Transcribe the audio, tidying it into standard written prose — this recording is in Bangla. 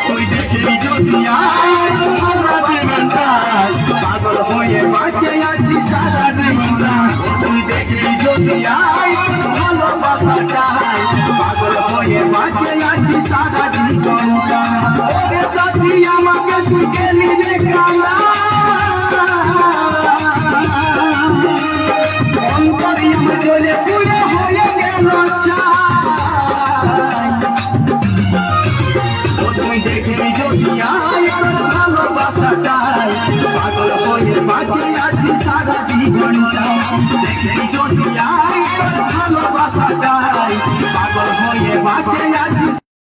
তুই দেখবি যদি পাগল হয়ে বাঁচে আছি সারা জীবনটা তুই দেখবি যদি ভালোবাসাটাই পাগল হয়ে বাঁচে আছি সারা জীবনটা সাথী আমাকে তুই গেলি রে কালা